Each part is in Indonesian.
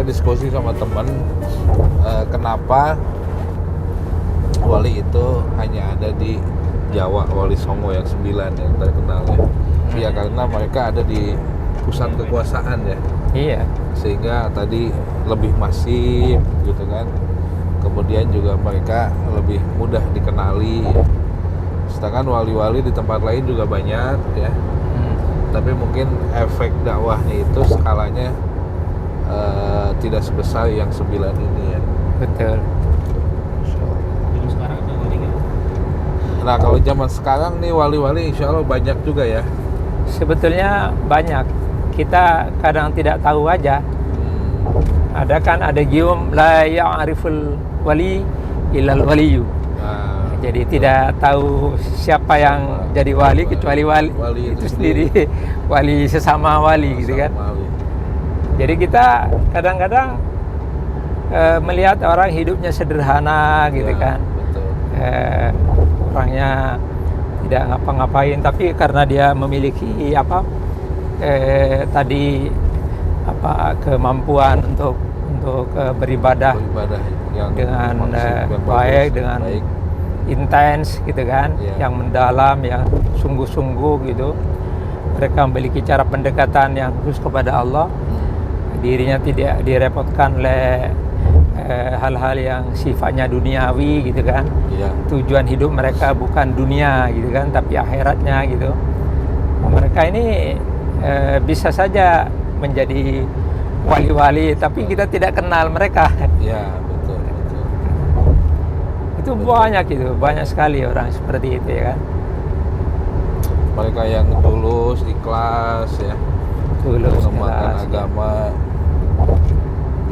saya diskusi sama teman, kenapa wali itu hanya ada di Jawa, Wali Songo yang 9 yang terkenal ya. Ya karena mereka ada di pusat kekuasaan ya. Iya. Sehingga tadi lebih masif gitu kan. Kemudian juga mereka lebih mudah dikenali ya. Sedangkan wali-wali di tempat lain juga banyak ya. Tapi mungkin efek dakwahnya itu skalanya tidak sebesar yang 9 ini ya. Betul. Nah kalau zaman sekarang nih wali-wali insya Allah banyak juga ya. Sebetulnya banyak. Kita kadang tidak tahu aja. Ada kan ada gium la ya'riful wali illal waliyu. Nah, Jadi tidak tahu siapa yang jadi wali kecuali wali itu sendiri. Wali sesama wali gitu kan. Wali. Jadi kita kadang-kadang melihat orang hidupnya sederhana gitu Ya, kan. betul. Orangnya tidak ngapa-ngapain, tapi karena dia memiliki kemampuan untuk beribadah yang dengan maksud, yang baik, bagus, dengan baik. intens gitu kan, yang mendalam, yang sungguh-sungguh gitu. Mereka memiliki cara pendekatan yang khusus kepada Allah. Dirinya tidak direpotkan oleh hal-hal yang sifatnya duniawi gitu kan. Tujuan hidup mereka bukan dunia gitu kan, tapi akhiratnya gitu. Mereka ini bisa saja menjadi wali-wali, tapi kita tidak kenal mereka. Ya, betul. Itu banyak gitu, banyak sekali orang seperti itu ya kan. Mereka yang tulus, ikhlas ya, Tulus, mengembangkan ikhlas, agama,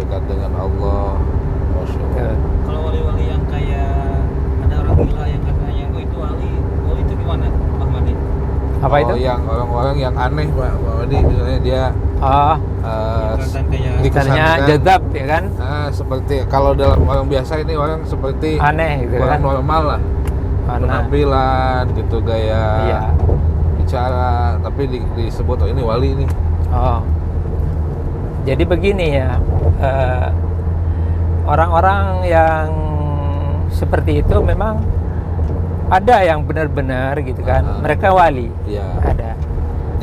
dekat dengan Allah. Masya Allah. Kalau wali-wali yang kayak ada orang gila yang katanya itu wali itu gimana, Pak Madi? Apa itu? Yang orang-orang yang aneh Pak Wadi, misalnya dia misalnya jadab ya kan. Seperti kalau dalam orang biasa ini orang seperti Aneh gitu orang kan. normal lah, penampilan gitu, gaya bicara, tapi disebut ini wali ini. Jadi begini ya, orang-orang yang seperti itu memang ada yang benar-benar gitu kan, mereka wali. Iya. Ada.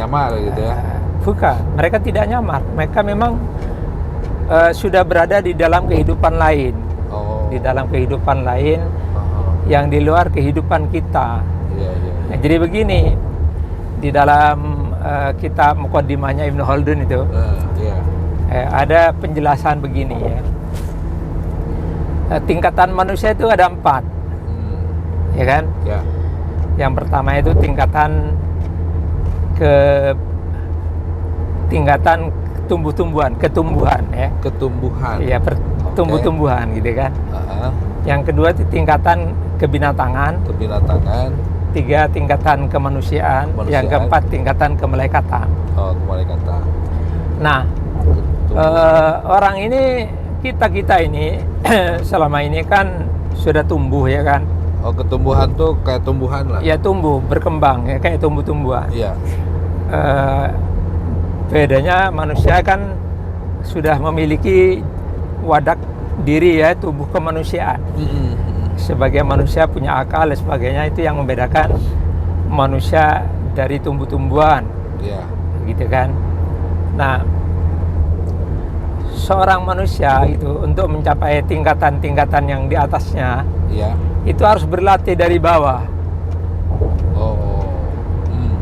Nyamar gitu ya. Bukan, mereka tidak nyamar. Mereka memang sudah berada di dalam kehidupan lain. Di dalam kehidupan lain yang di luar kehidupan kita. Iya. Nah, jadi begini, di dalam kitab Muqaddimahnya Ibnu Khaldun itu ada penjelasan begini ya. Tingkatan manusia itu ada 4, ya kan? Ya. Yang pertama itu tingkatan ketumbuhan ya. Ketumbuhan. Iya, tumbuh-tumbuhan gitu kan. Yang kedua itu tingkatan kebinatangan. 3 tingkatan kemanusiaan. Yang keempat tingkatan kemalaikatan. Kemalaikatan. Nah, orang ini kita ini selama ini kan sudah tumbuh ya kan. Ketumbuhan tuh kayak tumbuhan lah. Ya tumbuh, berkembang ya kayak tumbuh-tumbuhan. Iya. Bedanya manusia kan sudah memiliki wadak diri ya, tubuh kemanusiaan. Sebagai manusia punya akal dan sebagainya, itu yang membedakan manusia dari tumbuh-tumbuhan. Iya. Gitu kan. Nah, seorang manusia itu untuk mencapai tingkatan-tingkatan yang di atasnya, itu harus berlatih dari bawah.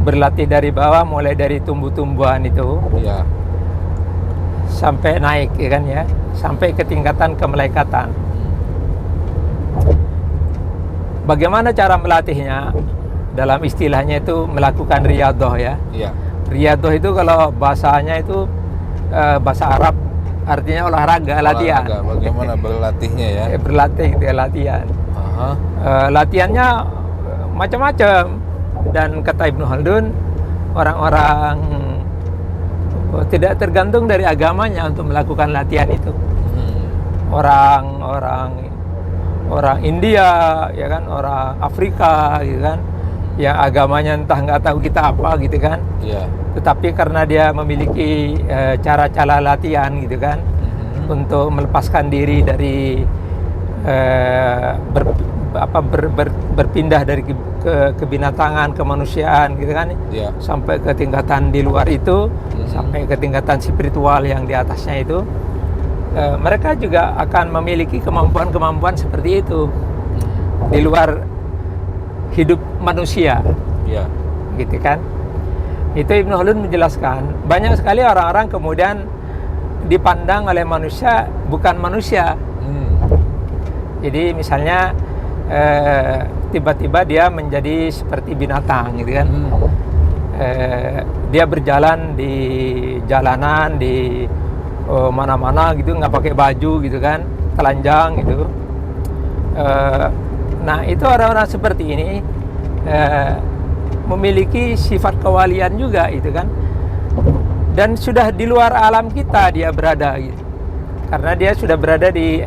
Berlatih dari bawah, mulai dari tumbuh-tumbuhan itu sampai naik ya kan ya, sampai ke tingkatan kemalaikatan. Bagaimana cara melatihnya? Dalam istilahnya itu melakukan riyadhah ya. Riyadhah itu kalau bahasanya itu bahasa Arab artinya olahraga, latihan. Bagaimana berlatihnya ya? Berlatih gitu ya, latihan. Latihannya macam-macam, dan kata Ibnu Khaldun, orang-orang tidak tergantung dari agamanya untuk melakukan latihan itu. Orang India ya kan, orang Afrika gitu kan, yang agamanya entah nggak tahu kita apa gitu kan. Tetapi karena dia memiliki cara-cara latihan gitu kan, untuk melepaskan diri dari berpindah dari kebinatangan, kemanusiaan gitu kan, sampai ke tingkatan di luar itu, sampai ke tingkatan spiritual yang di atasnya itu. Mereka juga akan memiliki kemampuan-kemampuan seperti itu di luar hidup manusia, gitu kan. Itu Ibnu Khaldun menjelaskan, banyak sekali orang-orang kemudian dipandang oleh manusia bukan manusia. Jadi misalnya tiba-tiba dia menjadi seperti binatang gitu kan. Dia berjalan di jalanan, di mana-mana gitu, nggak pakai baju gitu kan, telanjang gitu. Nah itu orang-orang seperti ini memiliki sifat kewalian juga itu kan, dan sudah di luar alam kita dia berada gitu, karena dia sudah berada di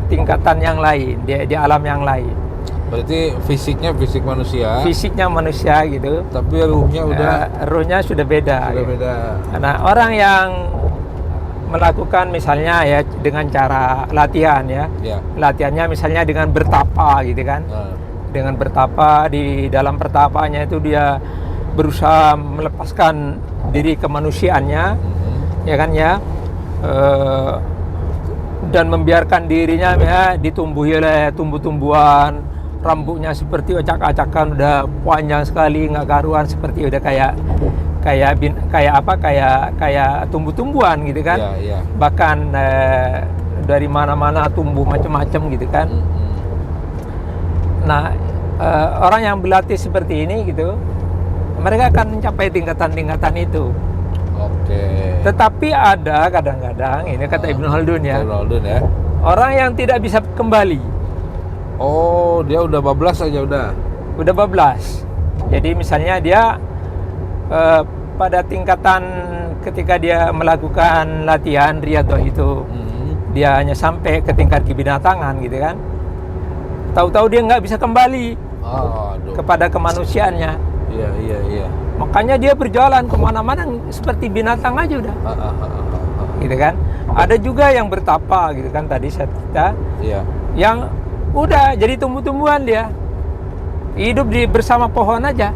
tingkatan yang lain, di alam yang lain. Berarti fisiknya fisik manusia. Fisiknya manusia gitu. Tapi ruhnya sudah beda. Sudah gitu. beda. Nah orang yang melakukan misalnya ya dengan cara latihan ya. Latihannya misalnya dengan bertapa gitu kan. Dengan bertapa, di dalam pertapaannya itu dia berusaha melepaskan diri kemanusiaannya, ya kan ya, dan membiarkan dirinya ya ditumbuhi oleh tumbuh-tumbuhan, rambutnya seperti acak-acakan, udah panjang sekali, nggak karuan, seperti udah kayak tumbuh-tumbuhan gitu kan. Bahkan dari mana-mana tumbuh macam-macam gitu kan. Nah, orang yang berlatih seperti ini gitu, mereka akan mencapai tingkatan-tingkatan itu. Tetapi ada kadang-kadang, ini kata Ibnu Khaldun ya, orang yang tidak bisa kembali. Oh, dia udah bablas aja udah bablas. Jadi misalnya dia pada tingkatan ketika dia melakukan latihan riyadhah itu, dia hanya sampai ke tingkat kebinatangan gitu kan. Tahu-tahu dia nggak bisa kembali kepada kemanusiaannya. Iya. Makanya dia berjalan kemana-mana seperti binatang aja udah. Gitu kan. Ada juga yang bertapa gitu kan, tadi saya cerita. Yang udah jadi tumbuh-tumbuhan, dia hidup bersama pohon aja.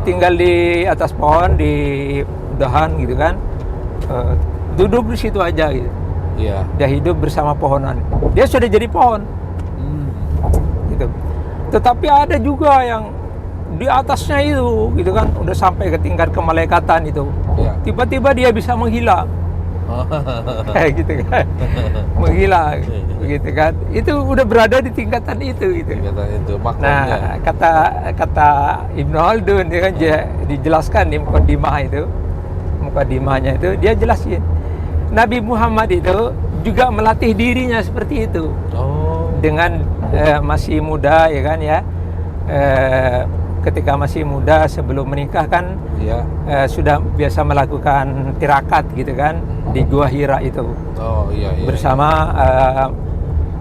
Tinggal di atas pohon, di dahan gitu kan. Duduk di situ aja gitu. Dia hidup bersama pohonan. Dia sudah jadi pohon. Gitu. Tetapi ada juga yang di atasnya itu gitu kan, udah sampai ke tingkat kemalaikatan itu. Tiba-tiba dia bisa menghilang. Kayak gitu kan. Menghilang gitu kan. Itu udah berada di tingkatan itu gitu. Nah, kata Ibnu Khaldun dia kan dijelaskan di mukadimahnya itu dia jelasin. Nabi Muhammad itu juga melatih dirinya seperti itu. Dengan masih muda ya kan ya, ketika masih muda sebelum menikah kan sudah biasa melakukan tirakat gitu kan di Gua Hira itu. Bersama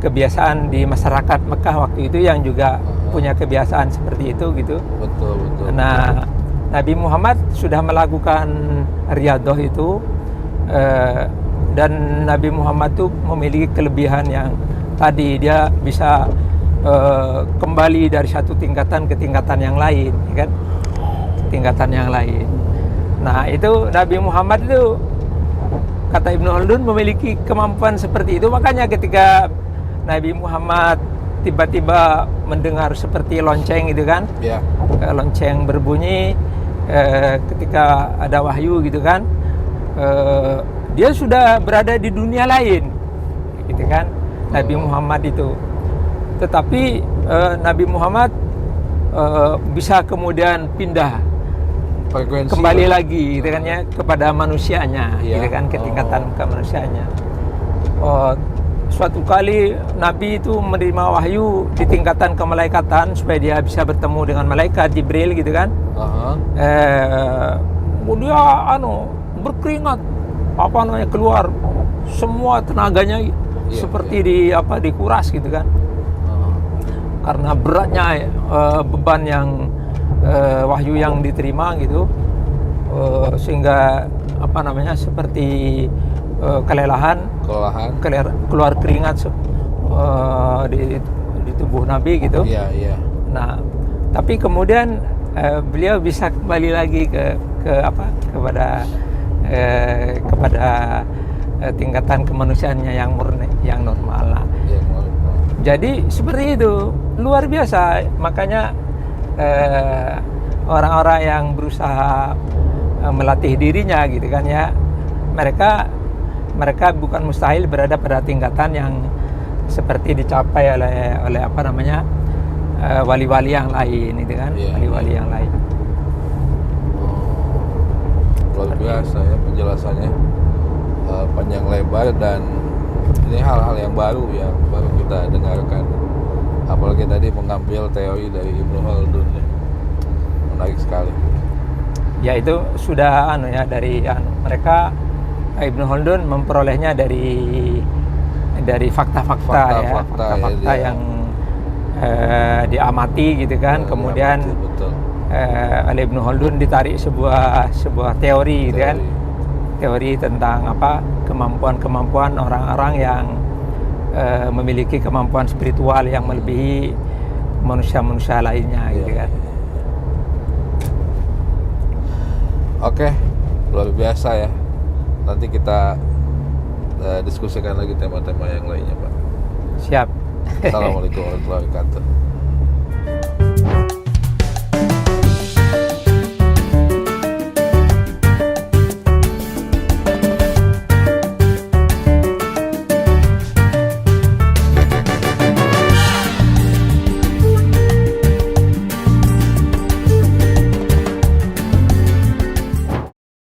kebiasaan di masyarakat Mekah waktu itu yang juga punya kebiasaan seperti itu gitu. Betul. Nah, Nabi Muhammad sudah melakukan riyadhah itu, dan Nabi Muhammad itu memiliki kelebihan yang tadi, dia bisa kembali dari satu tingkatan ke tingkatan yang lain, kan? Tingkatan yang lain. Nah, itu Nabi Muhammad itu kata Ibnu Khaldun memiliki kemampuan seperti itu. Makanya ketika Nabi Muhammad tiba-tiba mendengar seperti lonceng gitu kan, lonceng berbunyi ketika ada wahyu gitu kan, dia sudah berada di dunia lain, gitu kan, Nabi Muhammad itu. Tetapi Nabi Muhammad bisa kemudian pindah frekuensi kembali lagi gitu kan ya, kepada manusianya, gitu kan, ke tingkatan kemanusiaannya. Suatu kali Nabi itu menerima wahyu di tingkatan kemalaikatan supaya dia bisa bertemu dengan malaikat Jibril gitu kan. Dia berkeringat, keluar semua tenaganya seperti dikuras gitu kan. Karena beratnya beban yang wahyu yang diterima gitu, sehingga seperti kelelahan, keluar keringat di tubuh Nabi gitu. Iya. Nah, tapi kemudian beliau bisa kembali lagi kepada tingkatan kemanusiaannya yang murni, yang normal. Nah, jadi seperti itu, luar biasa. Makanya orang-orang yang berusaha melatih dirinya gitu kan ya, mereka bukan mustahil berada pada tingkatan yang seperti dicapai oleh wali-wali yang lain gitu kan, wali-wali yang lain. Luar biasa ya penjelasannya, panjang lebar, dan ini hal-hal yang baru kita dengarkan. Apalagi tadi mengambil teori dari Ibnu Khaldun ya. Menarik sekali. Ya itu sudah dari mereka, Ibnu Khaldun memperolehnya dari fakta-fakta yang diamati gitu kan. Kemudian betul. oleh Ibnu Khaldun ditarik sebuah teori gitu kan. Teori tentang kemampuan orang-orang yang memiliki kemampuan spiritual yang melebihi manusia-manusia lainnya gitu kan. Oke, luar biasa ya. Nanti kita diskusikan lagi tema-tema yang lainnya, Pak. Siap. Assalamualaikum warahmatullahi wabarakatuh.